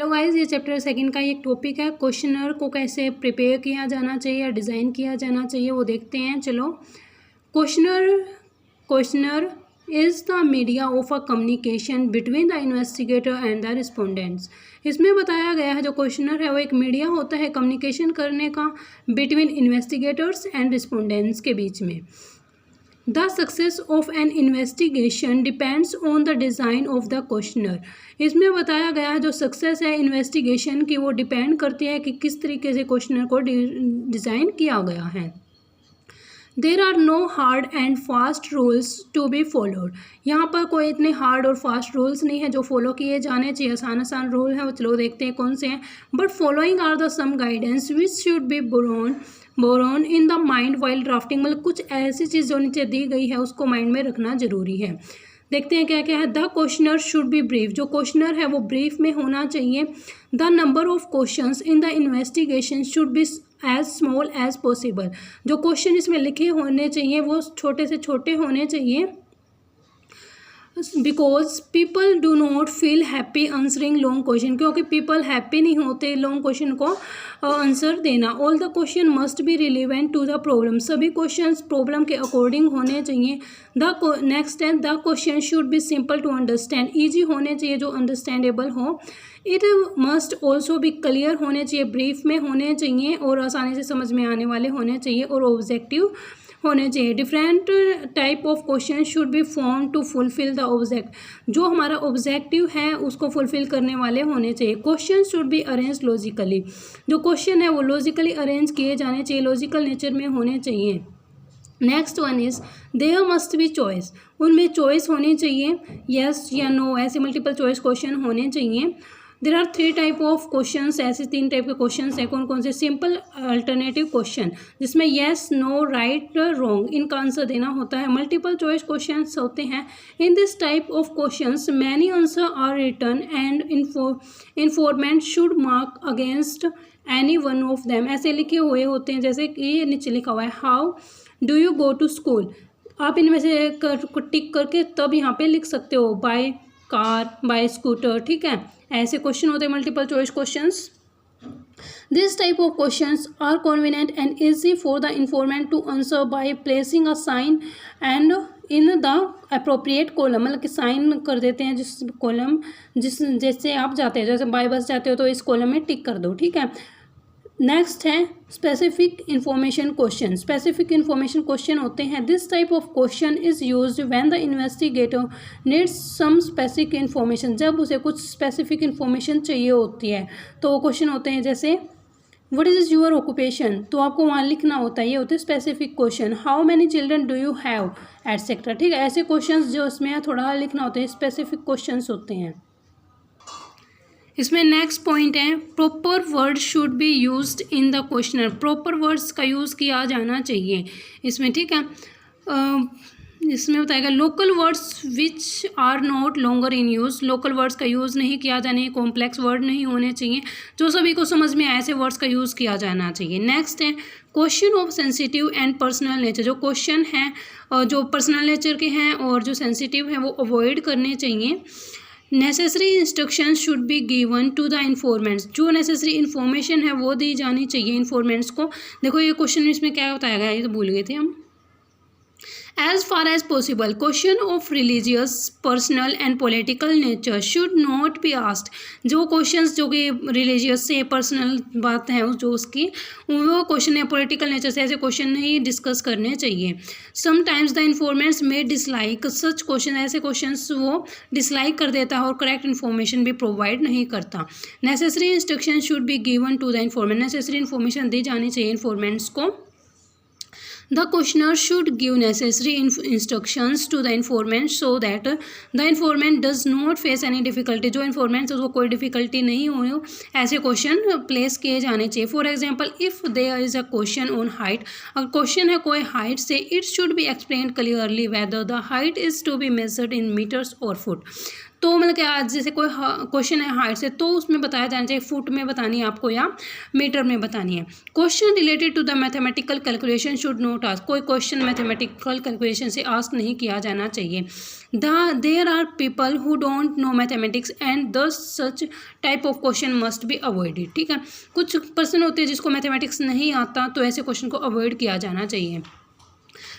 Hello guys, ये chapter second का एक टॉपिक है। क्वेश्चनर को कैसे प्रिपेयर किया जाना चाहिए या डिज़ाइन किया जाना चाहिए वो देखते हैं। चलो, questionnaire is the media of a communication between the investigator and the respondents. इसमें बताया गया है जो क्वेश्चनर है वो एक मीडिया होता है कम्युनिकेशन करने का बिटवीन इन्वेस्टिगेटर्स एंड रिस्पोंडेंट्स के बीच में। The success of an investigation depends on the design of the questionnaire. इसमें बताया गया है जो सक्सेस है इन्वेस्टिगेशन की वो डिपेंड करती है कि किस तरीके से क्वेश्चनर को डिज़ाइन किया गया है। There are no hard and fast rules to be followed. यहाँ पर कोई इतने हार्ड और फास्ट रूल्स नहीं है जो फॉलो किए जाने चाहिए। आसान आसान रूल है वो चलो देखते हैं कौन से हैं। But following are the some guidance which should be borne in the mind while drafting. मतलब कुछ ऐसी चीज़ जो नीचे दी गई है उसको माइंड में रखना जरूरी है। देखते हैं क्या क्या है। The questionnaire should be brief. जो क्वेश्चनर है वो ब्रीफ में होना चाहिए। The number of questions in the investigation should be as small as possible. जो क्वेश्चन इसमें लिखे होने चाहिए वो छोटे से छोटे होने चाहिए। Because people do not feel happy answering long question. क्योंकि पीपल हैप्पी नहीं होते लॉन्ग क्वेश्चन को आंसर देना। All the question must be relevant to the problem. सभी क्वेश्चन प्रॉब्लम के अकॉर्डिंग होने चाहिए। नेक्स्ट है the question should be simple to understand. Easy होने चाहिए जो अंडरस्टैंडेबल हो। It must also be clear होने चाहिए, ब्रीफ में होने चाहिए और आसानी से समझ में आने वाले होने चाहिए और ऑब्जेक्टिव होने चाहिए। Different type of question should be form to fulfil the object. जो हमारा ऑब्जेक्टिव है उसको फुलफिल करने वाले होने चाहिए। Question should be arrange logically. जो क्वेश्चन है वो लॉजिकली अरेंज किए जाने चाहिए, लॉजिकल नेचर में होने चाहिए। Next one is there must be choice. उनमें चॉइस होनी चाहिए, येस या नो, ऐसे मल्टीपल चॉइस क्वेश्चन होने चाहिए। There are 3 type of question. ऐसे 3 टाइप के क्वेश्चन हैं। कौन कौन से? सिंपल अल्टरनेटिव क्वेश्चन जिसमें येस नो राइट रॉन्ग इनका आंसर देना होता है। मल्टीपल चॉइस क्वेश्चन होते हैं। In this type of question many answer are written and informant should mark against any one of them. ऐसे लिखे हुए होते हैं जैसे कि ये नीचे लिखा हुआ है how do you go to school. आप इनमें से टिक करके तब यहाँ पे लिख सकते हो बाय कार, बाय स्कूटर, ठीक है। ऐसे क्वेश्चन होते हैं multiple choice questions. This type of questions are convenient and easy for the informant to answer by placing a sign and in the appropriate column. मतलब कि साइन कर देते हैं जिस कॉलम जैसे आप जाते हैं, जैसे बाय बस जाते हो तो इस कॉलम में टिक कर दो, ठीक है। नेक्स्ट है specific information question. Specific information question होते हैं। This type of question is used when the investigator needs some specific information. जब उसे कुछ स्पेसिफिक इंफॉर्मेशन चाहिए होती है तो वो क्वेश्चन होते हैं जैसे व्हाट इज योर ऑक्यूपेशन, तो आपको वहाँ लिखना होता है, ये होते हैं specific question. How many children do you have etcetera, ठीक है। ऐसे क्वेश्चन जो इसमें थोड़ा लिखना होता है स्पेसिफिक क्वेश्चन होते हैं। इसमें नेक्स्ट पॉइंट है proper word should be used in the questionnaire. Proper words का यूज़ किया जाना चाहिए इसमें, ठीक है। इसमें बताएगा local words which are not longer in use. Local words का यूज़ नहीं किया जाना, कॉम्प्लेक्स वर्ड नहीं होने चाहिए, जो सभी को समझ में आए ऐसे वर्ड्स का यूज़ किया जाना चाहिए। नेक्स्ट है question of sensitive and personal nature. जो क्वेश्चन हैं और जो पर्सनल नेचर के हैं और जो सेंसिटिव हैं वो अवॉइड करने चाहिए। Necessary instruction should be given to the informants. जो नेसेसरी इन्फॉर्मेशन है वो दी जानी चाहिए इन्फॉर्मेंट्स को। देखो ये क्वेश्चन इसमें क्या बताया गया है, ये तो भूल गए थे हम। As far as possible question of religious, personal and political nature should not be asked. जो क्वेश्चंस जो कि रिलीजियस से पर्सनल बात है जो उसकी वो क्वेश्चन है पॉलिटिकल नेचर से, ऐसे क्वेश्चन नहीं डिस्कस करने चाहिए। Sometimes the informants may dislike such question. ऐसे क्वेश्चंस वो डिसलाइक कर देता है और करेक्ट इन्फॉर्मेशन भी प्रोवाइड नहीं करता। Necessary instruction should be given to the informant. Necessary information दी जानी चाहिए इन्फॉर्मेंट्स को। The questioner should give necessary instructions to the informant so that the informant does not face any difficulty. जो informant उसको कोई difficulty नहीं हो ऐसे question place किए जाने चाहिए। For example, if there is a question on height, अगर question है कोई height से, it should be explained clearly whether the height is to be measured in meters or foot. तो मतलब कि आज जैसे कोई क्वेश्चन है हाइट से, तो उसमें बताया जाना चाहिए फुट में बतानी है आपको या मीटर में बतानी है। Question related to the mathematical calculation should not ask, कोई क्वेश्चन मैथमेटिकल कैलकुलेशन से आस्क नहीं किया जाना चाहिए। There are people who don't know mathematics and this such type of question must be avoided. ठीक है, कुछ पर्सन होते हैं जिसको मैथमेटिक्स नहीं आता, तो ऐसे क्वेश्चन को अवॉइड किया जाना चाहिए।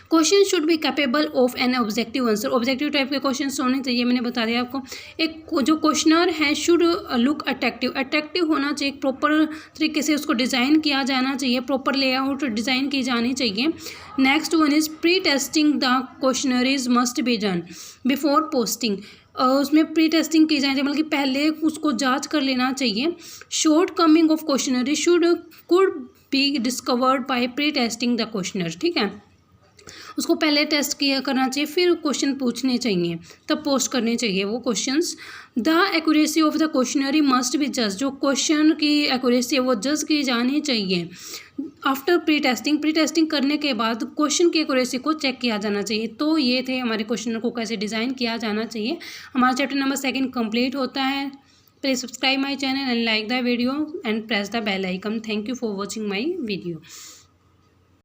Question should be capable of an objective answer, objective type के क्वेश्चन होने चाहिए, मैंने बता दिया आपको। एक जो क्वेश्चनर है शुड लुक अट्रैक्टिव, अट्रैक्टिव होना चाहिए, प्रॉपर तरीके से उसको डिज़ाइन किया जाना चाहिए, प्रॉपर लेआउट डिज़ाइन की जानी चाहिए। Next one is pre testing the questionnaires must be done before posting, उसमें प्री टेस्टिंग की जाए, मतलब कि पहले उसको जांच कर लेना चाहिए। Shortcoming of questionnaire could be discovered by pretesting the questionnaire. ठीक है, उसको पहले टेस्ट किया करना चाहिए, फिर क्वेश्चन पूछने चाहिए, तब पोस्ट करने चाहिए वो questions. The accuracy of the questionnaire must be जज, जो क्वेश्चन की एक्यूरेसी है वो जज की जानी चाहिए। आफ्टर प्री टेस्टिंग करने के बाद क्वेश्चन की एक्यूरेसी को चेक किया जाना चाहिए। तो ये थे हमारे क्वेश्चन को कैसे डिज़ाइन किया जाना चाहिए। हमारा चैप्टर नंबर 2 कंप्लीट होता है। Please subscribe my channel and like the video and press the bell icon. Thank you for watching my video.